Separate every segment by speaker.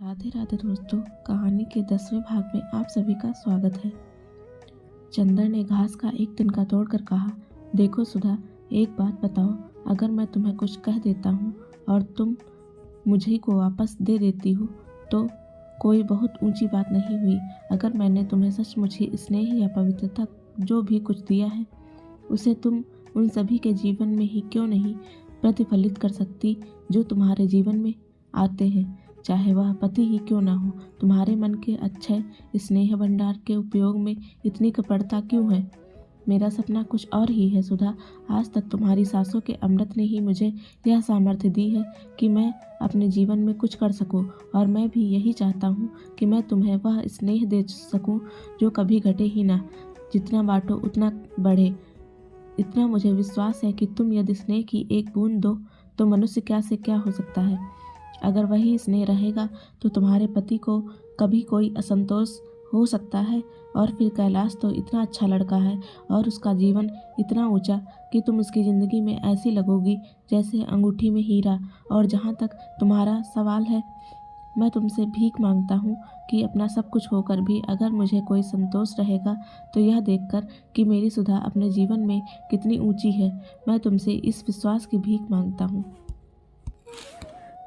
Speaker 1: राधे राधे दोस्तों, कहानी के 10वें भाग में आप सभी का स्वागत है। चंदर ने घास का एक तिनका तोड़कर कहा, देखो सुधा, एक बात बताओ, अगर मैं तुम्हें कुछ कह देता हूँ और तुम मुझे को वापस दे देती हो तो कोई बहुत ऊंची बात नहीं हुई। अगर मैंने तुम्हें सचमुच ही स्नेह या पवित्रता जो भी कुछ दिया है उसे तुम उन सभी के जीवन में ही क्यों नहीं प्रतिफलित कर सकती जो तुम्हारे जीवन में आते हैं, चाहे वह पति ही क्यों ना हो। तुम्हारे मन के अक्षय स्नेह भंडार के उपयोग में इतनी कपटता क्यों है? मेरा सपना कुछ और ही है सुधा। आज तक तुम्हारी सासों के अमृत ने ही मुझे यह सामर्थ्य दी है कि मैं अपने जीवन में कुछ कर सकूं, और मैं भी यही चाहता हूँ कि मैं तुम्हें वह स्नेह दे सकूं जो कभी घटे ही ना। जितना बांटो उतना बढ़े। इतना मुझे विश्वास है कि तुम यदि स्नेह की एक बूंद दो तो मनुष्य क्या से क्या हो सकता है। अगर वही स्नेह रहेगा तो तुम्हारे पति को कभी कोई असंतोष हो सकता है। और फिर कैलाश तो इतना अच्छा लड़का है और उसका जीवन इतना ऊंचा कि तुम उसकी ज़िंदगी में ऐसी लगोगी जैसे अंगूठी में हीरा। और जहाँ तक तुम्हारा सवाल है, मैं तुमसे भीख मांगता हूँ कि अपना सब कुछ होकर भी अगर मुझे कोई संतोष रहेगा तो यह देखकर कि मेरी सुधा अपने जीवन में कितनी ऊंची है। मैं तुमसे इस विश्वास की भीख मांगता हूँ।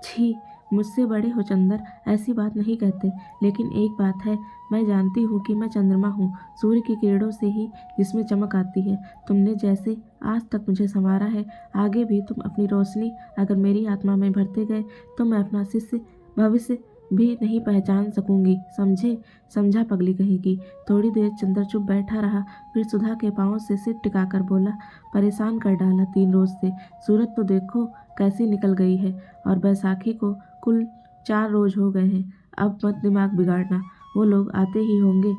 Speaker 1: छी, मुझसे बड़े हो चंदर, ऐसी बात नहीं कहते। लेकिन एक बात है, मैं जानती हूँ कि मैं चंद्रमा हूँ, सूर्य की किरणों से ही जिसमें चमक आती है। तुमने जैसे आज तक मुझे संवारा है, आगे भी तुम अपनी रोशनी अगर मेरी आत्मा में भरते गए तो मैं अपना शिष्य भविष्य भी नहीं पहचान सकूंगी। समझे? समझा पगली कहेगी। थोड़ी देर चंदर चुप बैठा रहा, फिर सुधा के पाँव से सिर टिकाकर बोला, परेशान कर डाला 3 रोज से। सूरत तो देखो कैसी निकल गई है, और बैसाखी को कुल 4 रोज हो गए हैं। अब मत दिमाग बिगाड़ना, वो लोग आते ही होंगे।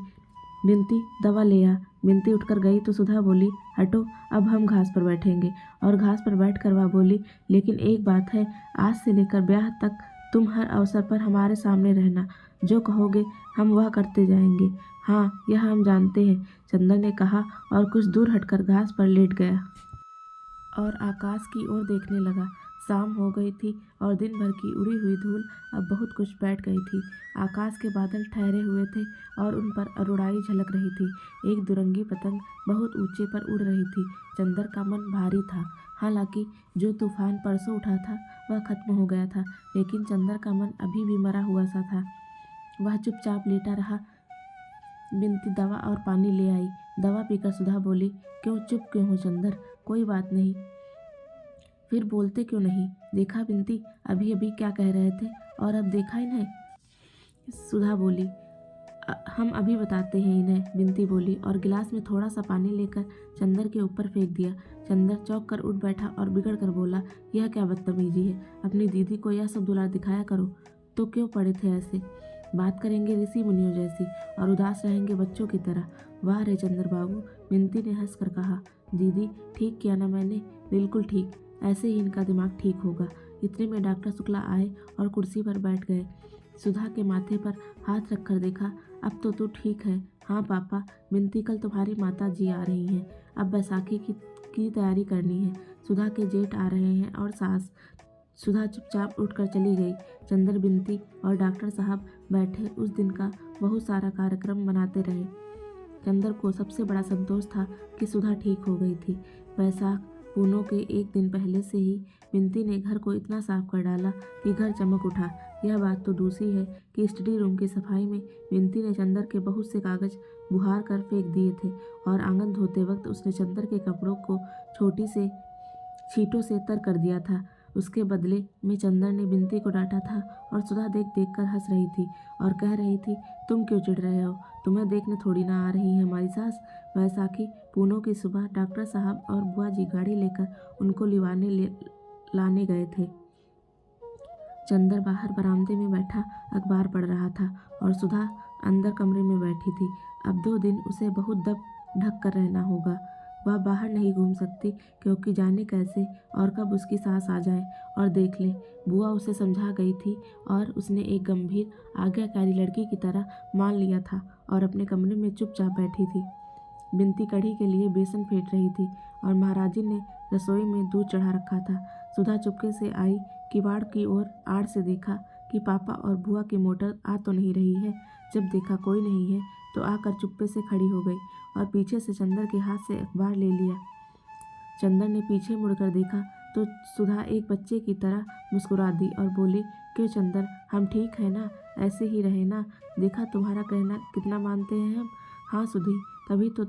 Speaker 1: बिनती, दवा ले आ। बिनती उठकर गई तो सुधा बोली, हटो, अब हम घास पर बैठेंगे। और घास पर बैठकर वह बोली, लेकिन एक बात है, आज से लेकर ब्याह तक तुम हर अवसर पर हमारे सामने रहना। जो कहोगे हम वह करते जाएंगे। हाँ, यह हम जानते हैं, चंदर ने कहा और कुछ दूर हटकर घास पर लेट गया और आकाश की ओर देखने लगा। शाम हो गई थी और दिन भर की उड़ी हुई धूल अब बहुत कुछ बैठ गई थी। आकाश के बादल ठहरे हुए थे और उन पर अरुणाई झलक रही थी। एक दुरंगी पतंग बहुत ऊंचे पर उड़ रही थी। चंदर का मन भारी था। हालांकि जो तूफान परसों उठा था वह खत्म हो गया था, लेकिन चंदर का मन अभी भी मरा हुआ सा था। वह चुपचाप लेटा रहा। बिनती दवा और पानी ले आई। दवा पीकर सुधा बोली, क्यों चुप क्यों हो चंदर? कोई बात नहीं। फिर बोलते क्यों नहीं? देखा बिनती, अभी अभी क्या कह रहे थे और अब देखा इन्हें? सुधा बोली, हम अभी बताते हैं इन्हें। बिनती बोली और गिलास में थोड़ा सा पानी लेकर चंदर के ऊपर फेंक दिया। चंदर चौंक कर उठ बैठा और बिगड़ कर बोला, यह क्या बदतमीजी है? अपनी दीदी को यह सब दुलार दिखाया करो। तो क्यों पड़े थे ऐसे? बात करेंगे ऋषि मुनियों जैसी और उदास रहेंगे बच्चों की तरह। वाह रे चंदर बाबू, बिनती ने हंस कर कहा। दीदी, ठीक किया ना मैंने? बिल्कुल ठीक, ऐसे ही इनका दिमाग ठीक होगा। इतने में डॉक्टर शुक्ला आए और कुर्सी पर बैठ गए। सुधा के माथे पर हाथ रखकर देखा, अब तो तू ठीक है? हाँ पापा, बिनती, कल तुम्हारी माता जी आ रही हैं। अब बैसाखी की तैयारी करनी है। सुधा के जेठ आ रहे हैं और सास। सुधा चुपचाप उठकर चली गई। चंदर, बिनती और डॉक्टर साहब बैठे उस दिन का बहुत सारा कार्यक्रम बनाते रहे। चंदर को सबसे बड़ा संतोष था कि सुधा ठीक हो गई थी। वैसाख पूनों के एक दिन पहले से ही बिनती ने घर को इतना साफ कर डाला कि घर चमक उठा। यह बात तो दूसरी है कि स्टडी रूम की सफाई में बिनती ने चंदर के बहुत से कागज बुहार कर फेंक दिए थे, और आंगन धोते वक्त उसने चंदर के कपड़ों को छोटी से छींटों से तर कर दिया था। उसके बदले में चंदर ने बिनती को डांटा था और सुधा देख देख कर हंस रही थी और कह रही थी, तुम क्यों चिढ़ रहे हो? तुम्हें देखने थोड़ी ना आ रही है हमारी सास। वैसाखी पूनों की सुबह डॉक्टर साहब और बुआ जी गाड़ी लेकर उनको लाने गए थे। चंदर बाहर बरामदे में बैठा अखबार पढ़ रहा था और सुधा अंदर कमरे में बैठी थी। अब 2 दिन उसे बहुत दब ढक कर रहना होगा। वह बाहर नहीं घूम सकती, क्योंकि जाने कैसे और कब उसकी सास आ जाए और देख ले। बुआ उसे समझा गई थी और उसने एक गंभीर आज्ञाकारी लड़की की तरह मान लिया था और अपने कमरे में चुपचाप बैठी थी। बिनती कढ़ी के लिए बेसन फेंट रही थी और महाराजी ने रसोई में दूध चढ़ा रखा था। सुधा चुपके से आई, किवाड़ की ओर आड़ से देखा कि पापा और बुआ की मोटर आ तो नहीं रही है। जब देखा कोई नहीं है तो आकर चुप्पे से खड़ी हो गई और पीछे से चंदर के हाथ से अखबार ले लिया। चंदर ने पीछे मुड़कर देखा तो सुधा एक बच्चे की तरह मुस्कुरा दी और बोली, क्यों चंदर, हम ठीक है ना? ऐसे ही रहे ना? देखा तुम्हारा कहना कितना मानते हैं हम। हाँ सुधी, तभी तो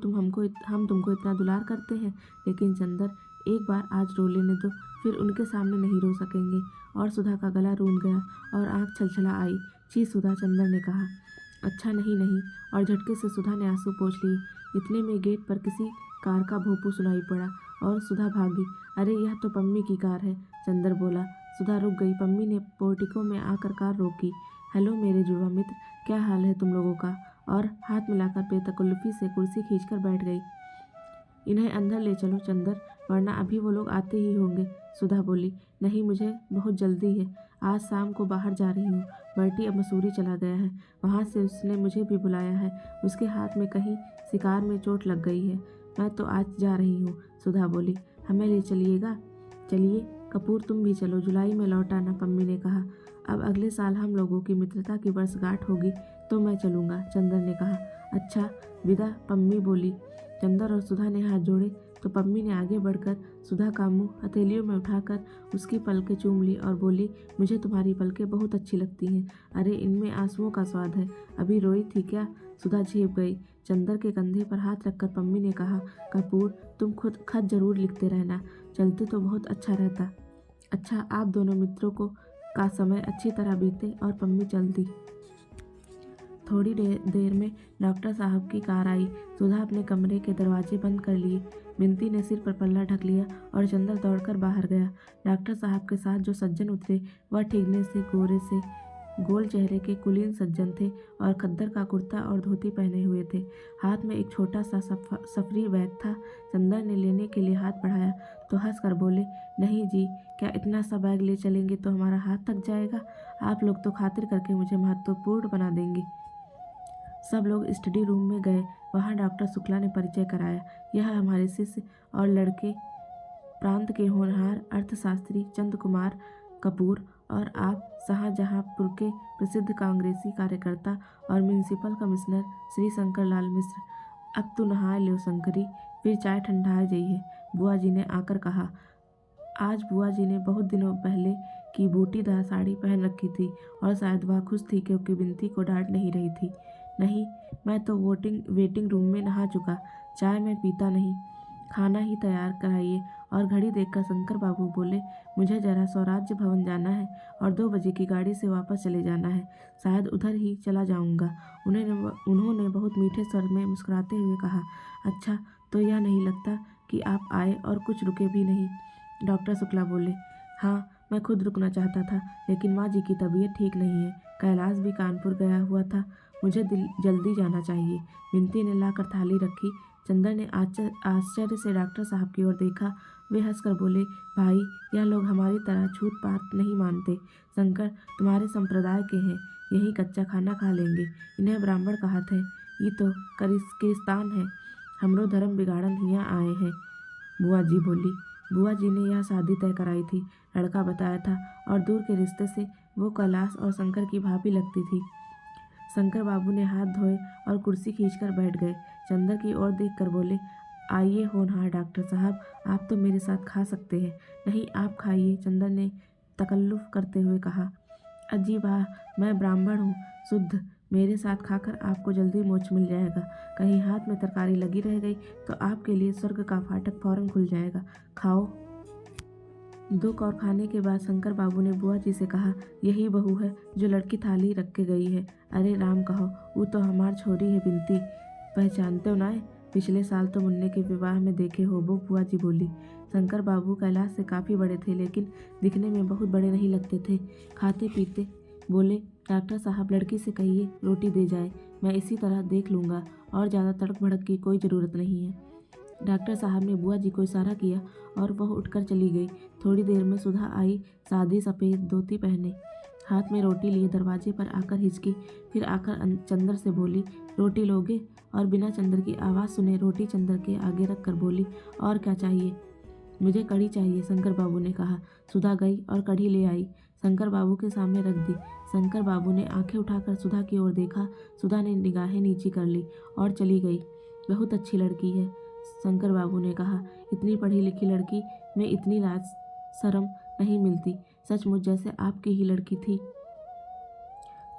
Speaker 1: हम तुमको इतना दुलार करते हैं। लेकिन चंदर, एक बार आज रो लेने दो, फिर उनके सामने नहीं रो सकेंगे। और सुधा का गला रूंध गया और आंख छलछला आई। छी सुधा, चंदर ने कहा। अच्छा नहीं नहीं, और झटके से सुधा ने आंसू पोंछ लिए। इतने में गेट पर किसी कार का भोंपू सुनाई पड़ा और सुधा भागी। अरे यह तो पम्मी की कार है, चंदर बोला। सुधा रुक गई। पम्मी ने पोर्टिको में आकर कार रोकी। हेलो मेरे जुड़वा मित्र, क्या हाल है तुम लोगों का? और हाथ मिलाकर बेतकल्लुफी से कुर्सी खींचकर बैठ गई। इन्हें अंदर ले चलो चंदर, वरना अभी वो लोग आते ही होंगे, सुधा बोली। नहीं, मुझे बहुत जल्दी है, आज शाम को बाहर जा रही हूँ। बर्टी अब मसूरी चला गया है, वहाँ से उसने मुझे भी बुलाया है। उसके हाथ में कहीं शिकार में चोट लग गई है। मैं तो आज जा रही हूँ, सुधा बोली। हमें ले चलिएगा? चलिए कपूर, तुम भी चलो, जुलाई में लौट आना, पम्मी ने कहा। अब अगले साल हम लोगों की मित्रता की वर्षगांठ होगी तो मैं चलूँगा, चंदर ने कहा। अच्छा, विदा, पम्मी बोली। चंदर और सुधा ने हाथ जोड़े तो पम्मी ने आगे बढ़कर सुधा का मुंह हथेलियों में उठाकर उसकी पलकें चूम ली और बोली, मुझे तुम्हारी पलकें बहुत अच्छी लगती हैं। अरे इनमें आंसुओं का स्वाद है। अभी रोई थी क्या? सुधा झेप गई। चंदर के कंधे पर हाथ रखकर पम्मी ने कहा, कपूर, तुम खुद खत जरूर लिखते रहना, चलते तो बहुत अच्छा रहता। अच्छा, आप दोनों मित्रों का समय अच्छी तरह बीते। और पम्मी चल दी। थोड़ी देर में डॉक्टर साहब की कार आई। सुधा अपने कमरे के दरवाजे बंद कर लिए। बिनती ने सिर पर पल्ला ढक लिया और चंदर दौड़कर बाहर गया। डॉक्टर साहब के साथ जो सज्जन उतरे वह ठिगने से गोरे से गोल चेहरे के कुलीन सज्जन थे और खद्दर का कुर्ता और धोती पहने हुए थे। हाथ में एक छोटा सा सफरी बैग था। चंदर ने लेने के लिए हाथ बढ़ाया तो हंस कर बोले, नहीं जी, क्या इतना सा बैग ले चलेंगे तो हमारा हाथ थक जाएगा? आप लोग तो खातिर करके मुझे महत्वपूर्ण बना देंगे। सब लोग स्टडी रूम में गए। वहाँ डॉक्टर शुक्ला ने परिचय कराया। यह हमारे शिष्य और लड़के, प्रांत के होनहार अर्थशास्त्री चंद कुमार कपूर, और आप शाहजहाँपुर के प्रसिद्ध कांग्रेसी कार्यकर्ता और म्यूनिसिपल कमिश्नर श्री शंकर लाल मिश्र। अब तो नहा लो शंकरी, फिर चाय ठंडा जाइए, बुआ जी ने आकर कहा। आज बुआ जी ने बहुत दिनों पहले की बूटीदार साड़ी पहन रखी थी और शायद वह खुश थी क्योंकि बिनती को डांट नहीं रही थी। नहीं, मैं तो वेटिंग रूम में नहा चुका, चाय मैं पीता नहीं, खाना ही तैयार कराइए। और घड़ी देखकर शंकर बाबू बोले, मुझे जरा स्वराज्य भवन जाना है और 2 बजे की गाड़ी से वापस चले जाना है, शायद उधर ही चला जाऊंगा। उन्होंने बहुत मीठे स्वर में मुस्कुराते हुए कहा, अच्छा, तो यह नहीं लगता कि आप आए और कुछ रुके भी नहीं? डॉक्टर शुक्ला बोले, हाँ, मैं खुद रुकना चाहता था, लेकिन माँ जी की तबीयत ठीक नहीं है। कैलाश भी कानपुर गया हुआ था, मुझे जल्दी जाना चाहिए। बिनती ने लाकर थाली रखी। चंदर ने आश्चर्य से डॉक्टर साहब की ओर देखा। वे हंसकर बोले, भाई, यह लोग हमारी तरह छूत पात नहीं मानते। शंकर तुम्हारे संप्रदाय के हैं, यही कच्चा खाना खा लेंगे। इन्हें ब्राह्मण कहत है, ये तो किरिस्तान है। हमरो धर्म बिगाड़न हियाँ आए हैं, बुआ जी बोली। बुआ जी ने यह शादी तय कराई थी, लड़का बताया था, और दूर के रिश्ते से वो कैलाश और शंकर की भाभी लगती थी। शंकर बाबू ने हाथ धोए और कुर्सी खींचकर बैठ गए। चंदर की ओर देखकर बोले, आइए होनहार डॉक्टर साहब, आप तो मेरे साथ खा सकते हैं। नहीं, आप खाइए, चंदर ने तकल्लुफ करते हुए कहा। अजी वाह, मैं ब्राह्मण हूँ शुद्ध, मेरे साथ खाकर आपको जल्दी मोक्ष मिल जाएगा। कहीं हाथ में तरकारी लगी रह गई तो आपके लिए स्वर्ग का फाटक फौरन खुल जाएगा। खाओ। 2 कौर खाने के बाद शंकर बाबू ने बुआ जी से कहा, यही बहू है जो लड़की थाली रख के गई है। अरे राम कहो, वो तो हमार छोरी है बिनती, पहचानते हो ना? पिछले साल तो मुन्ने के विवाह में देखे हो, वो बुआ जी बोली। शंकर बाबू कैलाश से काफ़ी बड़े थे, लेकिन दिखने में बहुत बड़े नहीं लगते थे। खाते पीते बोले, डॉक्टर साहब, लड़की से कहिए रोटी दे जाए, मैं इसी तरह देख लूँगा, और ज़्यादा तड़क भड़क की कोई ज़रूरत नहीं है। डॉक्टर साहब ने बुआ जी को इशारा किया और वह उठकर चली गई। थोड़ी देर में सुधा आई, सादी सफ़ेद धोती पहने, हाथ में रोटी लिए दरवाजे पर आकर हिचकी, फिर आकर चंदर से बोली, रोटी लोगे? और बिना चंदर की आवाज़ सुने रोटी चंदर के आगे रख कर बोली, और क्या चाहिए? मुझे कढ़ी चाहिए, शंकर बाबू ने कहा। सुधा गई और कढ़ी ले आई। शंकर बाबू के सामने रख दी। शंकर बाबू ने आंखें उठाकर सुधा की ओर देखा। सुधा ने निगाहें नीची कर ली और चली गई। बहुत अच्छी लड़की है, शंकर बाबू ने कहा। इतनी पढ़ी लिखी लड़की में इतनी लाज शर्म नहीं मिलती। सचमुच जैसे आपकी ही लड़की थी।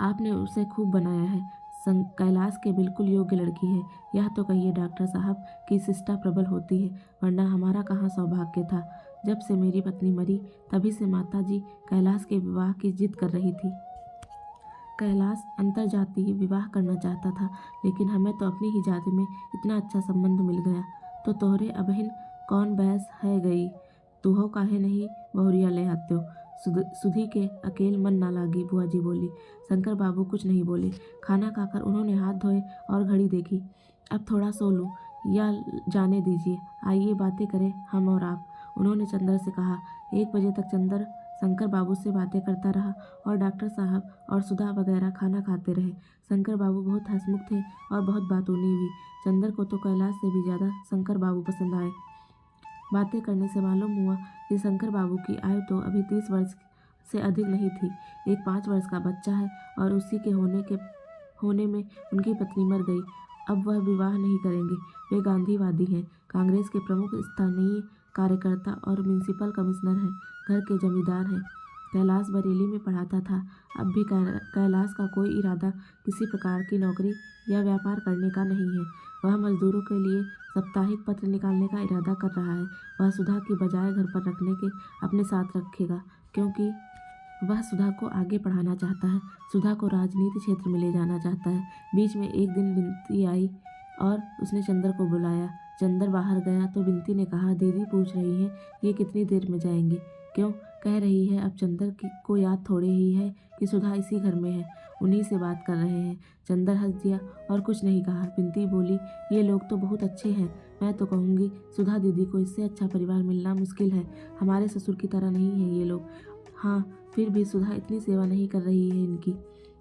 Speaker 1: आपने उसे खूब बनाया है। कैलाश के बिल्कुल योग्य लड़की है। यह तो कहिए डॉक्टर साहब कि शिष्टा प्रबल होती है, वरना हमारा कहाँ सौभाग्य था। जब से मेरी पत्नी मरी तभी से माताजी कैलाश के विवाह की जिद कर रही थी। कैलाश अंतरजातीय विवाह करना चाहता था, लेकिन हमें तो अपनी ही जाति में इतना अच्छा संबंध मिल गया। तो तोहरे अबहिन कौन बैस है गई, तुहो काहे नहीं बहुरिया ले आत्यो। सुधी के अकेल मन ना लागी, बुआ जी बोली। शंकर बाबू कुछ नहीं बोले। खाना खाकर उन्होंने हाथ धोए और घड़ी देखी। अब थोड़ा सो लूँ या जाने दीजिए, आइए बातें करें हम और आप, उन्होंने चंदर से कहा। 1 बजे तक चंदर शंकर बाबू से बातें करता रहा और डॉक्टर साहब और सुधा वगैरह खाना खाते रहे। शंकर बाबू बहुत हंसमुख थे और बहुत बातूनी भी। चंदर को तो कैलाश से भी ज़्यादा शंकर बाबू पसंद आए। बातें करने से मालूम हुआ कि शंकर बाबू की आयु तो अभी 30 वर्ष से अधिक नहीं थी। एक 5 वर्ष का बच्चा है और उसी के होने में उनकी पत्नी मर गई। अब वह विवाह नहीं करेंगे। वे गांधीवादी हैं, कांग्रेस के प्रमुख स्थानीय कार्यकर्ता और म्यूनिसिपल कमिश्नर हैं, घर के जमींदार हैं। कैलाश बरेली में पढ़ाता था। अब भी कैलाश का कोई इरादा किसी प्रकार की नौकरी या व्यापार करने का नहीं है। वह मजदूरों के लिए साप्ताहिक पत्र निकालने का इरादा कर रहा है। वह सुधा की बजाय घर पर रखने के अपने साथ रखेगा, क्योंकि वह सुधा को आगे पढ़ाना चाहता है। सुधा को राजनीति क्षेत्र में ले जाना चाहता है। बीच में एक दिन बिनती आई और उसने चंदर को बुलाया। चंदर बाहर गया तो बिनती ने कहा, दीदी पूछ रही है ये कितनी देर में जाएंगे। क्यों, कह रही है अब चंदर को याद थोड़े ही है कि सुधा इसी घर में है, उन्हीं से बात कर रहे हैं। चंदर हंस दिया और कुछ नहीं कहा। बिनती बोली, ये लोग तो बहुत अच्छे हैं। मैं तो कहूँगी सुधा दीदी को इससे अच्छा परिवार मिलना मुश्किल है। हमारे ससुर की तरह नहीं है ये लोग। हाँ, फिर भी सुधा इतनी सेवा नहीं कर रही है इनकी।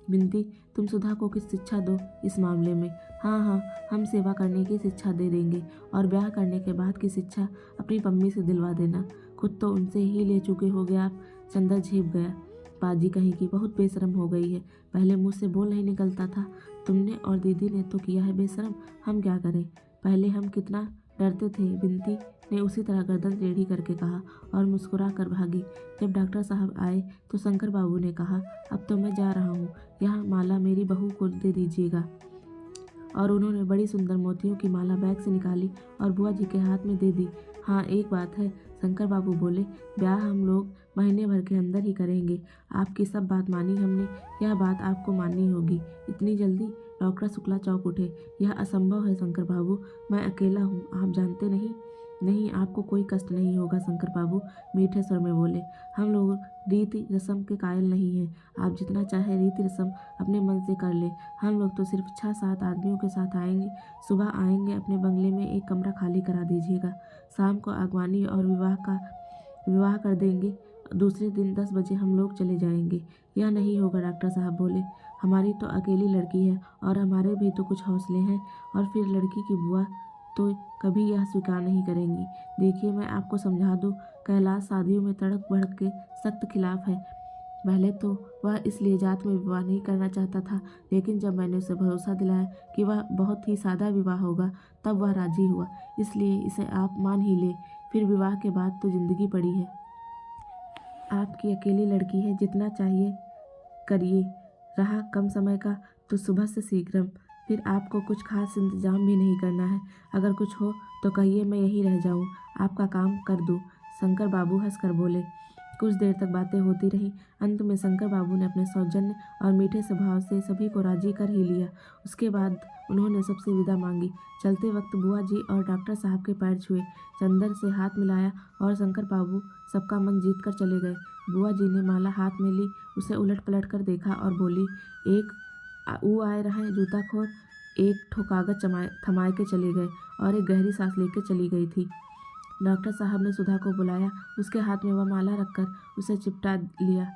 Speaker 1: बिनती, तुम सुधा को कुछ शिक्षा दो इस मामले में। हाँ हाँ, हम सेवा करने की शिक्षा दे देंगे और ब्याह करने के बाद की शिक्षा अपनी पम्मी से दिलवा देना। खुद तो उनसे ही ले चुके हो गए आप। चंदर झेप गया। पाजी कहेगी बहुत बेशरम हो गई है, पहले मुँह से बोल नहीं निकलता था। तुमने और दीदी ने तो किया है बेशरम, हम क्या करें। पहले हम कितना डरते थे, बिनती ने उसी तरह गर्दन टेढ़ी करके कहा और मुस्कुरा कर भागी। जब डॉक्टर साहब आए तो शंकर बाबू ने कहा, अब तो मैं जा रहा हूँ, यह माला मेरी बहू को दे दीजिएगा। और उन्होंने बड़ी सुंदर मोतियों की माला बैग से निकाली और बुआ जी के हाथ में दे दी। हाँ, एक बात है, शंकर बाबू बोले, ब्याह हम लोग महीने भर के अंदर ही करेंगे। आपकी सब बात मानी हमने, यह बात आपको माननी होगी। इतनी जल्दी? डॉक्टर शुक्ला चौंक उठे। यह असंभव है शंकर बाबू, मैं अकेला हूँ, आप जानते नहीं। नहीं, आपको कोई कष्ट नहीं होगा शंकर बाबू, मीठे स्वर में बोले। हम लोग रीति रस्म के कायल नहीं हैं। आप जितना चाहे रीति रस्म अपने मन से कर ले। हम लोग तो सिर्फ 6-7 आदमियों के साथ आएंगे। सुबह आएंगे, अपने बंगले में एक कमरा खाली करा दीजिएगा। शाम को अगवानी और विवाह कर देंगे। दूसरे दिन 10 बजे हम लोग चले जाएंगे। यह नहीं होगा, डॉक्टर साहब बोले। हमारी तो अकेली लड़की है और हमारे भी तो कुछ हौसले हैं। और फिर लड़की की बुआ तो कभी यह स्वीकार नहीं करेंगी। देखिए, मैं आपको समझा दूं, कैलाश शादियों में तड़क भड़क के सख्त खिलाफ है। पहले तो वह इसलिए जात में विवाह नहीं करना चाहता था, लेकिन जब मैंने उसे भरोसा दिलाया कि वह बहुत ही सादा विवाह होगा, तब वह राजी हुआ। इसलिए इसे आप मान ही ले। फिर विवाह के बाद तो जिंदगी पड़ी है। आपकी अकेली लड़की है, जितना चाहिए करिए। रहा कम समय का तो सुबह से शीघ्रम। फिर आपको कुछ खास इंतजाम भी नहीं करना है। अगर कुछ हो तो कहिए, मैं यहीं रह जाऊं, आपका काम कर दूं। शंकर बाबू हंसकर बोले। कुछ देर तक बातें होती रहीं। अंत में शंकर बाबू ने अपने सौजन्य और मीठे स्वभाव से सभी को राजी कर ही लिया। उसके बाद उन्होंने सबसे विदा मांगी। चलते वक्त बुआ जी और डॉक्टर साहब के पैर छुए, चंदर से हाथ मिलाया और शंकर बाबू सबका मन जीत कर चले गए। बुआ जी ने माला हाथ में ली, उसे उलट पलट कर देखा और बोली, एक ऊ आए रहे जूताखोर। एक ठो कागज थमाए के चले गए और एक गहरी सांस लेकर चली गई थी। डॉक्टर साहब ने सुधा को बुलाया। उसके हाथ में वह माला रखकर उसे चिपटा लिया।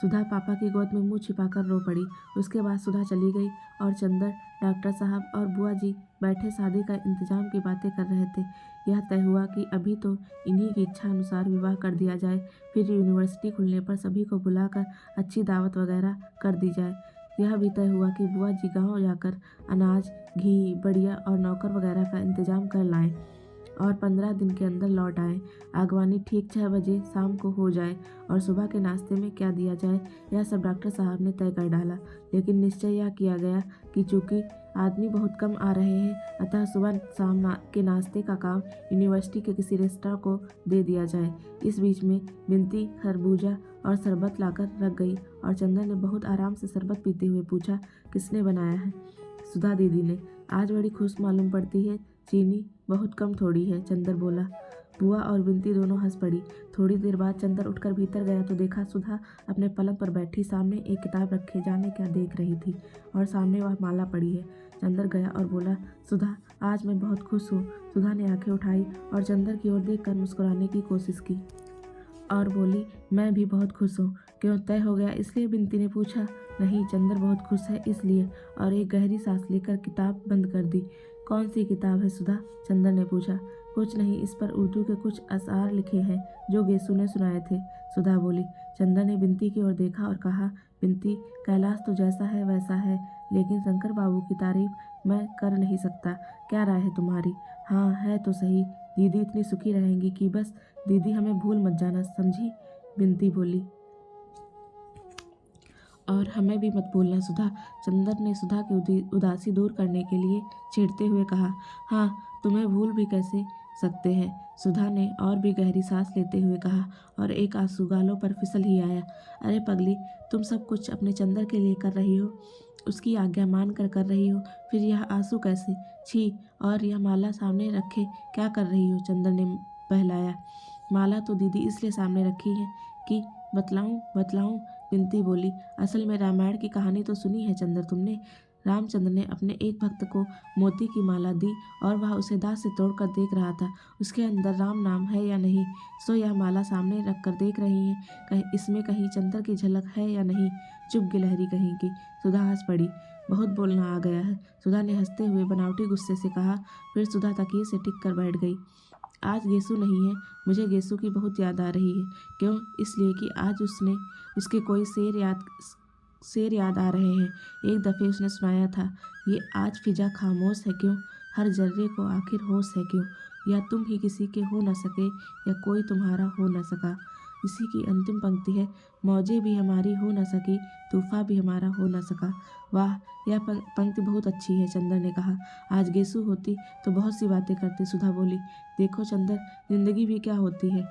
Speaker 1: सुधा पापा की गोद में मुंह छिपाकर रो पड़ी। उसके बाद सुधा चली गई और चंदर, डॉक्टर साहब और बुआ जी बैठे शादी का इंतजाम की बातें कर रहे थे। यह तय हुआ कि अभी तो इन्हीं की इच्छा अनुसार विवाह कर दिया जाए, फिर यूनिवर्सिटी खुलने पर सभी को बुलाकर अच्छी दावत वगैरह कर दी जाए। यह भी तय हुआ कि बुआ जी गाँव जाकर अनाज, घी, बढ़िया और नौकर वगैरह का इंतजाम कर लाएं और 15 दिन के अंदर लौट आए। आगवानी ठीक 6 बजे शाम को हो जाए और सुबह के नाश्ते में क्या दिया जाए, यह सब डॉक्टर साहब ने तय कर डाला। लेकिन निश्चय यह किया गया कि चूंकि आदमी बहुत कम आ रहे हैं, अतः सुबह शाम के नाश्ते का काम यूनिवर्सिटी के किसी रेस्टोरेंट को दे दिया जाए। इस बीच में बिनती खरबूजा और शरबत लाकर रख गई और चंदन ने बहुत आराम से शरबत पीते हुए पूछा, किसने बनाया है? सुधा दीदी ने। आज बड़ी खुश मालूम पड़ती है, चीनी बहुत कम थोड़ी है, चंदर बोला। बुआ और बिनती दोनों हंस पड़ी। थोड़ी देर बाद चंदर उठकर भीतर गया तो देखा सुधा अपने पलंग पर बैठी सामने एक किताब रखे जाने क्या देख रही थी और सामने वह माला पड़ी है। चंदर गया और बोला, सुधा आज मैं बहुत खुश हूँ। सुधा ने आंखें उठाई और चंदर की ओर देखकर मुस्कुराने की कोशिश की और बोली, मैं भी बहुत खुश हूँ। क्यों, तय हो गया इसलिए? बिनती ने पूछा। नहीं, चंदर बहुत खुश है इसलिए, और एक गहरी सांस लेकर किताब बंद कर दी। कौन सी किताब है सुधा? चंदर ने पूछा। कुछ नहीं, इस पर उर्दू के कुछ अशआर लिखे हैं जो गेसु ने सुनाए थे, सुधा बोली। चंदर ने बिनती की ओर देखा और कहा, बिनती, कैलाश तो जैसा है वैसा है, लेकिन शंकर बाबू की तारीफ मैं कर नहीं सकता। क्या राय है तुम्हारी? हाँ, है तो सही। दीदी इतनी सुखी रहेंगी कि बस दीदी हमें भूल मत जाना, समझी? बिनती बोली। और हमें भी मत भूलना सुधा, चंदर ने सुधा की उदासी दूर करने के लिए छेड़ते हुए कहा। हाँ, तुम्हें भूल भी कैसे सकते हैं, सुधा ने और भी गहरी सांस लेते हुए कहा और एक आंसू गालों पर फिसल ही आया। अरे पगली, तुम सब कुछ अपने चंदर के लिए कर रही हो, उसकी आज्ञा मान कर रही हो, फिर यह आंसू कैसे? छी, और यह माला सामने रखे क्या कर रही हो? चंदर ने बहलाया। माला तो दीदी इसलिए सामने रखी है कि बतलाऊं, बिनती बोली। असल में रामायण की कहानी तो सुनी है चंदर तुमने? रामचंद्र ने अपने एक भक्त को मोती की माला दी और वह उसे दांत से तोड़कर देख रहा था। उसके अंदर राम नाम है या नहीं, सो यह माला सामने रखकर देख रही है, कहीं इसमें कहीं चंदर की झलक है या नहीं। चुप गिलहरी कहीं की। सुधा हंस पड़ी। बहुत बोलना आ गया है, सुधा ने हंसते हुए बनावटी गुस्से से कहा। फिर सुधा तकिए से टिक कर बैठ गई। आज गेसु नहीं है, मुझे गेसु की बहुत याद आ रही है। क्यों? इसलिए कि आज उसके कोई शेर याद आ रहे हैं। एक दफ़े उसने सुनाया था, ये आज फिजा खामोश है क्यों, हर जर्रे को आखिर होश है क्यों, या तुम ही किसी के हो न सके या कोई तुम्हारा हो न सका। इसी की अंतिम पंक्ति है, मौजें भी हमारी हो न सकी, तूफा भी हमारा हो न सका। वाह, यह पंक्ति बहुत अच्छी है, चंदर ने कहा। आज गेसु होती तो बहुत सी बातें करती, सुधा बोली। देखो चंदर, जिंदगी भी क्या होती है,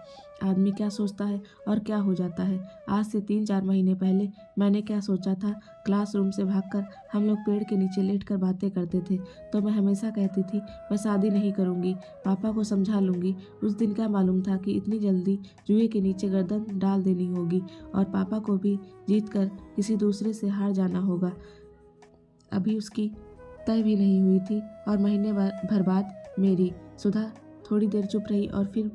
Speaker 1: आदमी क्या सोचता है और क्या हो जाता है। आज से 3-4 महीने पहले मैंने क्या सोचा था, क्लासरूम से भागकर हम लोग पेड़ के नीचे लेटकर बातें करते थे, तो मैं हमेशा कहती थी मैं शादी नहीं करूँगी, पापा को समझा लूँगी। उस दिन क्या मालूम था कि इतनी जल्दी जुए के नीचे गर्दन डाल देनी होगी और पापा को भी जीत कर किसी दूसरे से हार जाना होगा। अभी उसकी तय भी नहीं हुई थी और महीने भर बाद मेरी। सुधा थोड़ी देर चुप रही और फिर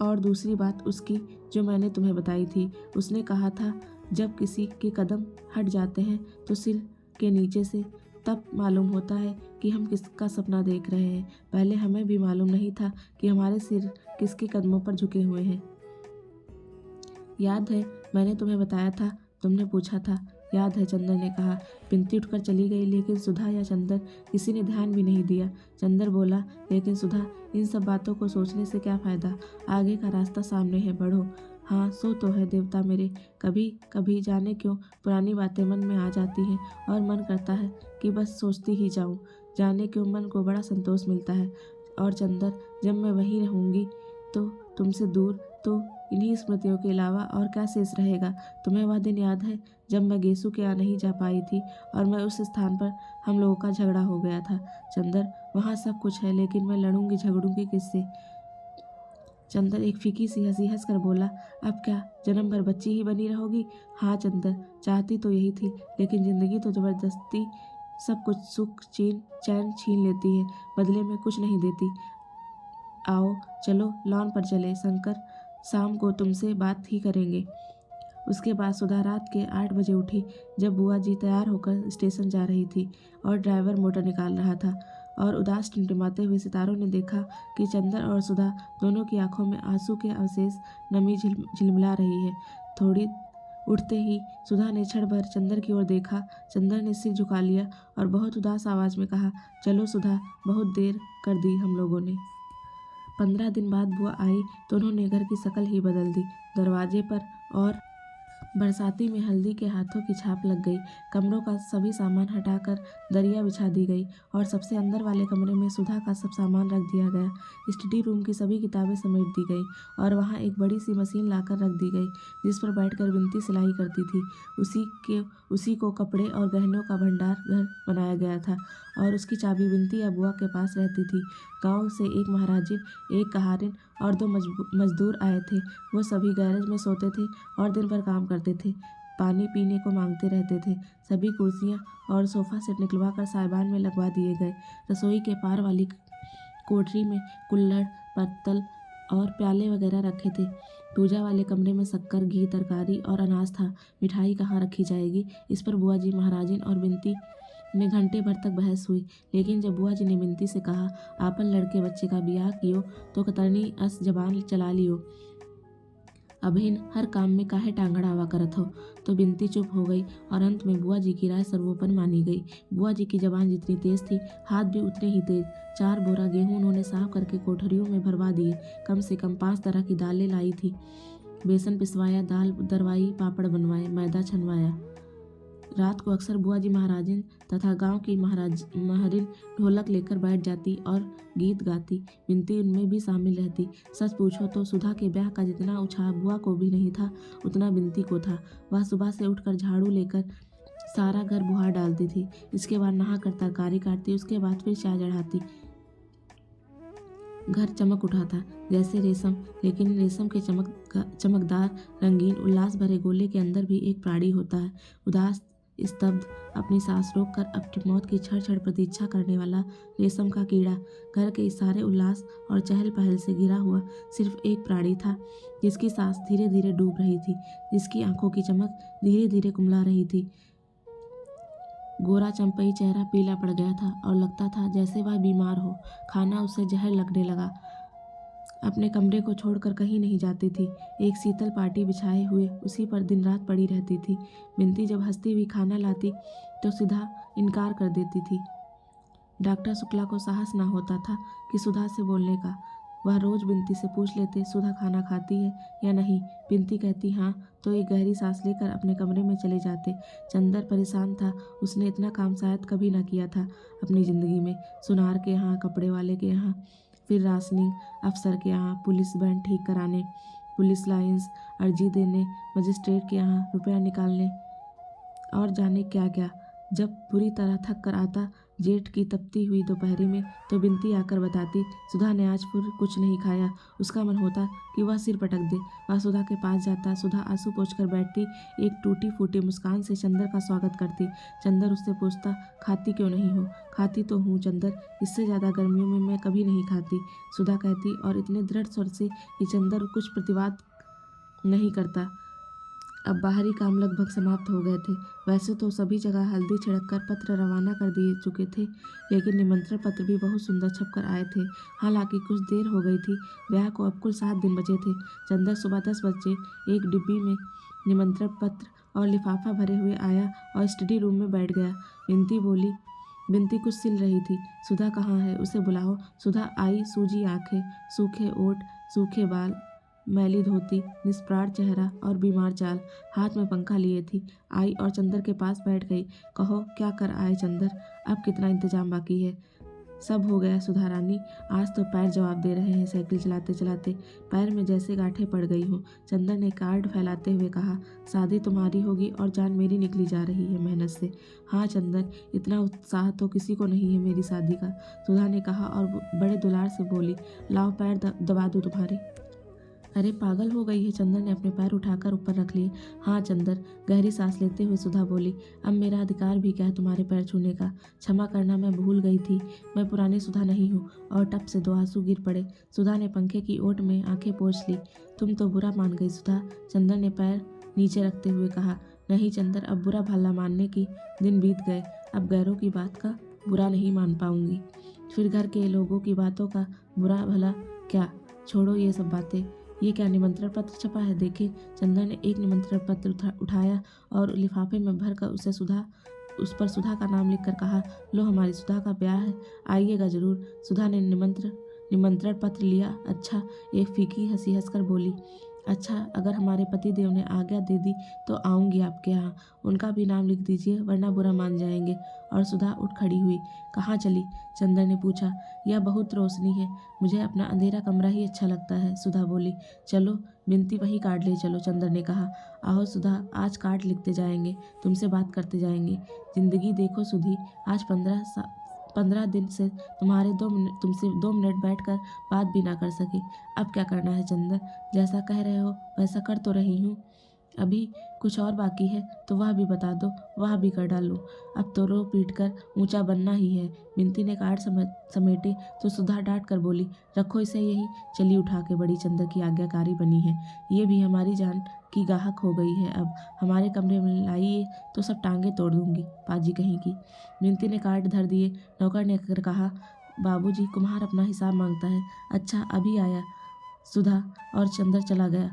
Speaker 1: और दूसरी बात उसकी जो मैंने तुम्हें बताई थी। उसने कहा था, जब किसी के कदम हट जाते हैं तो सिर के नीचे से तब मालूम होता है कि हम किसका सपना देख रहे हैं। पहले हमें भी मालूम नहीं था कि हमारे सिर किसके कदमों पर झुके हुए हैं। याद है मैंने तुम्हें बताया था, तुमने पूछा था। याद है, चंदर ने कहा। बिनती उठकर चली गई, लेकिन सुधा या चंदर किसी ने ध्यान भी नहीं दिया। चंदर बोला, लेकिन सुधा, इन सब बातों को सोचने से क्या फ़ायदा, आगे का रास्ता सामने है, बढ़ो। हाँ, सो तो है देवता मेरे, कभी कभी जाने क्यों पुरानी बातें मन में आ जाती हैं और मन करता है कि बस सोचती ही जाऊँ। जाने क्यों मन को बड़ा संतोष मिलता है। और चंदर, जब मैं वहीं रहूँगी तो तुमसे दूर तो इन्हीं स्मृतियों के अलावा और क्या शेष रहेगा। तुम्हें वह दिन याद है जब मैं गेसु के यहाँ नहीं जा पाई थी और मैं उस स्थान पर हम लोगों का झगड़ा हो गया था। चंदर, वहाँ सब कुछ है, लेकिन मैं लड़ूंगी झगड़ूंगी किससे? चंदर एक फीकी सी हंसी हंसकर बोला, अब क्या जन्म भर बच्ची ही बनी रहोगी? हाँ चंदर, चाहती तो यही थी, लेकिन जिंदगी तो जबरदस्ती सब कुछ सुख चैन छीन लेती है, बदले में कुछ नहीं देती। आओ चलो लॉन पर चले, शंकर शाम को तुमसे बात ही करेंगे। उसके बाद सुधा रात के 8 बजे उठी, जब बुआ जी तैयार होकर स्टेशन जा रही थी और ड्राइवर मोटर निकाल रहा था, और उदास टिमटिमाते हुए सितारों ने देखा कि चंदर और सुधा दोनों की आंखों में आंसू के अवशेष नमी झिलमिला रही है। थोड़ी उठते ही सुधा ने क्षण भर चंदर की ओर देखा। चंदर ने सिर झुका लिया और बहुत उदास आवाज में कहा, चलो सुधा, बहुत देर कर दी हम लोगों ने। 15 दिन बाद बुआ आई तो उन्होंने घर की शक्ल ही बदल दी। दरवाजे पर और बरसाती में हल्दी के हाथों की छाप लग गई। कमरों का सभी सामान हटाकर दरिया बिछा दी गई और सबसे अंदर वाले कमरे में सुधा का सब सामान रख दिया गया। स्टडी रूम की सभी किताबें समेट दी गई और वहाँ एक बड़ी सी मशीन लाकर रख दी गई जिस पर बैठकर बिनती सिलाई करती थी। उसी को कपड़े और गहनों का भंडार घर बनाया गया था और उसकी चाबी बिनती या बुआ के पास रहती थी। गाँव से एक महाराजिन, एक कहारिन और 2 मजदूर आए थे। वो सभी गैरेज में सोते थे और दिन भर काम करते थे, पानी पीने को मांगते रहते थे। सभी कुर्सियां और सोफा सेट निकलवा कर साइबान में लगवा दिए गए। रसोई के पार वाली कोठरी में कुल्हड़, पत्तल और प्याले वगैरह रखे थे। पूजा वाले कमरे में शक्कर, घी, तरकारी और अनाज था। मिठाई कहाँ रखी जाएगी, इस पर बुआ जी, महाराजिन और बिनती में घंटे भर तक बहस हुई। लेकिन जब बुआ जी ने बिनती से कहा, आपन लड़के बच्चे का बियाह कियो तो कतरनी अस जबान चला लियो, अभिन हर काम में काहे टांग अड़ावा करत हो, तो बिनती चुप हो गई और अंत में बुआ जी की राय सर्वोपरि मानी गई। बुआ जी की जबान जितनी तेज थी, हाथ भी उतने ही तेज। 4 बोरा गेहूं उन्होंने साफ करके कोठरियों में भरवा दिए। कम से कम 5 तरह की दालें लाई थी। बेसन पिसवाया, दाल दरवाई, पापड़ बनवाए, मैदा छनवाया। रात को अक्सर बुआ जी महाराजिन तथा गांव की महरिन ढोलक लेकर बैठ जाती और गीत गाती। बिनती उनमें भी शामिल रहती। सच पूछो तो सुधा के ब्याह का जितना उत्साह बुआ को भी नहीं था, उतना बिनती को था। वह सुबह से उठकर झाड़ू लेकर सारा घर बुहार डालती थी। इसके बाद नहाकर तरकारी काटती, उसके बाद फिर चाय चढ़ाती। घर चमक उठा था जैसे रेशम, लेकिन रेशम के चमकदार, रंगीन, उल्लास भरे गोले के अंदर भी एक प्राणी होता है, उदास, स्तब्ध, अपनी सांस रोककर अपनी मौत की क्षण प्रतीक्षा करने वाला रेशम का कीड़ा। घर के इस सारे उल्लास और चहल पहल से घिरा हुआ सिर्फ एक प्राणी था, जिसकी सांस धीरे धीरे डूब रही थी, जिसकी आंखों की चमक धीरे धीरे कुमला रही थी। गोरा चंपई चेहरा पीला पड़ गया था और लगता था जैसे वह बीमार हो। खाना उसे जहर लगने लगा। अपने कमरे को छोड़कर कहीं नहीं जाती थी। एक शीतल पाटी बिछाए हुए उसी पर दिन रात पड़ी रहती थी। बिनती जब हंसती हुई खाना लाती तो सीधा इनकार कर देती थी। डॉक्टर शुक्ला को साहस न होता था कि सुधा से बोलने का। वह रोज बिनती से पूछ लेते, सुधा खाना खाती है या नहीं। बिनती कहती हाँ तो एक गहरी सांस लेकर अपने कमरे में चले जाते। चंदर परेशान था। उसने इतना काम शायद कभी न किया था अपनी ज़िंदगी में। सुनार के यहाँ, कपड़े वाले के यहाँ, फिर राशनिंग अफसर के यहाँ, पुलिस बैंड ठीक कराने, पुलिस लाइंस, अर्जी देने, मजिस्ट्रेट के यहाँ रुपया निकालने और जाने क्या क्या। जब पूरी तरह थक कर आता जेठ की तपती हुई दोपहरी में तो बिनती आकर बताती, सुधा ने आज फिर कुछ नहीं खाया। उसका मन होता कि वह सिर पटक दे। वह सुधा के पास जाता। सुधा आंसू पोंछकर बैठती, एक टूटी फूटी मुस्कान से चंदर का स्वागत करती। चंदर उससे पूछता, खाती क्यों नहीं हो? खाती तो हूँ चंदर, इससे ज़्यादा गर्मियों में मैं कभी नहीं खाती, सुधा कहती और इतने दृढ़ स्वर से कि चंदर कुछ प्रतिवाद नहीं करता। अब बाहरी काम लगभग समाप्त हो गए थे। वैसे तो सभी जगह हल्दी छिड़ककर पत्र रवाना कर दिए चुके थे, लेकिन निमंत्रण पत्र भी बहुत सुंदर छपकर आए थे। हालांकि कुछ देर हो गई थी। ब्याह को अब कुल 7 दिन बचे थे। चंदर सुबह 10 बजे एक डिब्बी में निमंत्रण पत्र और लिफाफा भरे हुए आया और स्टडी रूम में बैठ गया। बिनती बोली। बिनती कुछ सिल रही थी। सुधा कहाँ है? उसे बुलाओ। सुधा आई। सूजी आंखें, सूखे ओठ, सूखे बाल, मैली धोती, निष्प्राण चेहरा और बीमार चाल, हाथ में पंखा लिए थी। आई और चंदर के पास बैठ गई। कहो क्या कर आए चंदर? अब कितना इंतजाम बाकी है? सब हो गया सुधा रानी। आज तो पैर जवाब दे रहे हैं। साइकिल चलाते चलाते पैर में जैसे गांठें पड़ गई हो। चंदर ने कार्ड फैलाते हुए कहा, शादी तुम्हारी होगी और जान मेरी निकली जा रही है मेहनत से। हाँ चंदर, इतना उत्साह तो किसी को नहीं है मेरी शादी का, सुधा ने कहा और बड़े दुलार से बोली, लाओ पैर दबा दूँ तुम्हारे। अरे पागल हो गई है? चंदर ने अपने पैर उठाकर ऊपर रख लिए। हाँ चंदर, गहरी सांस लेते हुए सुधा बोली, अब मेरा अधिकार भी क्या है तुम्हारे पैर छूने का? क्षमा करना, मैं भूल गई थी। मैं पुरानी सुधा नहीं हूँ। और टप से 2 आंसू गिर पड़े। सुधा ने पंखे की ओट में आंखें पोंछ ली। तुम तो बुरा मान गई सुधा। चंदर ने पैर नीचे रखते हुए कहा, नहीं चंदर, अब बुरा भला मानने की दिन बीत गए। अब गैरों की बात का बुरा नहीं मान पाऊंगी। फिर घर के लोगों की बातों का बुरा भला क्या? छोड़ो ये सब बातें। ये क्या निमंत्रण पत्र छपा है? देखे। चंदर ने एक निमंत्रण पत्र उठाया और लिफाफे में भर कर उस पर सुधा का नाम लिखकर कहा, लो हमारी सुधा का ब्याह है, आइएगा जरूर। सुधा ने निमंत्रण पत्र लिया। अच्छा, एक फीकी हंसी हंसकर बोली, अच्छा, अगर हमारे पति देव ने आज्ञा दे दी तो आऊंगी आपके यहाँ। उनका भी नाम लिख दीजिए, वरना बुरा मान जाएंगे। और सुधा उठ खड़ी हुई। कहाँ चली? चंदर ने पूछा। यह बहुत रोशनी है, मुझे अपना अंधेरा कमरा ही अच्छा लगता है, सुधा बोली। चलो, बिनती वही कार्ड ले चलो, चंदर ने कहा। आओ सुधा, आज कार्ड लिखते जाएंगे, तुमसे बात करते जाएंगे। जिंदगी देखो सुधी, आज 15 दिन से तुमसे 2 मिनट बैठकर बात भी ना कर सके। अब क्या करना है चंदर? जैसा कह रहे हो वैसा कर तो रही हूँ। अभी कुछ और बाकी है तो वह भी बता दो, वह भी कर डालूं। अब तो रो पीट कर ऊंचा बनना ही है। बिनती ने कार्ड समेटे तो सुधा डांट कर बोली, रखो इसे यही। चली उठा के बड़ी चंदर की आज्ञाकारी बनी है। ये भी हमारी जान की गाहक हो गई है। अब हमारे कमरे में लाइए तो सब टांगे तोड़ दूंगी, पाजी कहीं की। बिनती ने कार्ड धर दिए। नौकर ने कर कहा, बाबूजी, कुम्हार अपना हिसाब मांगता है। अच्छा, अभी आया। सुधा और चंदर चला गया।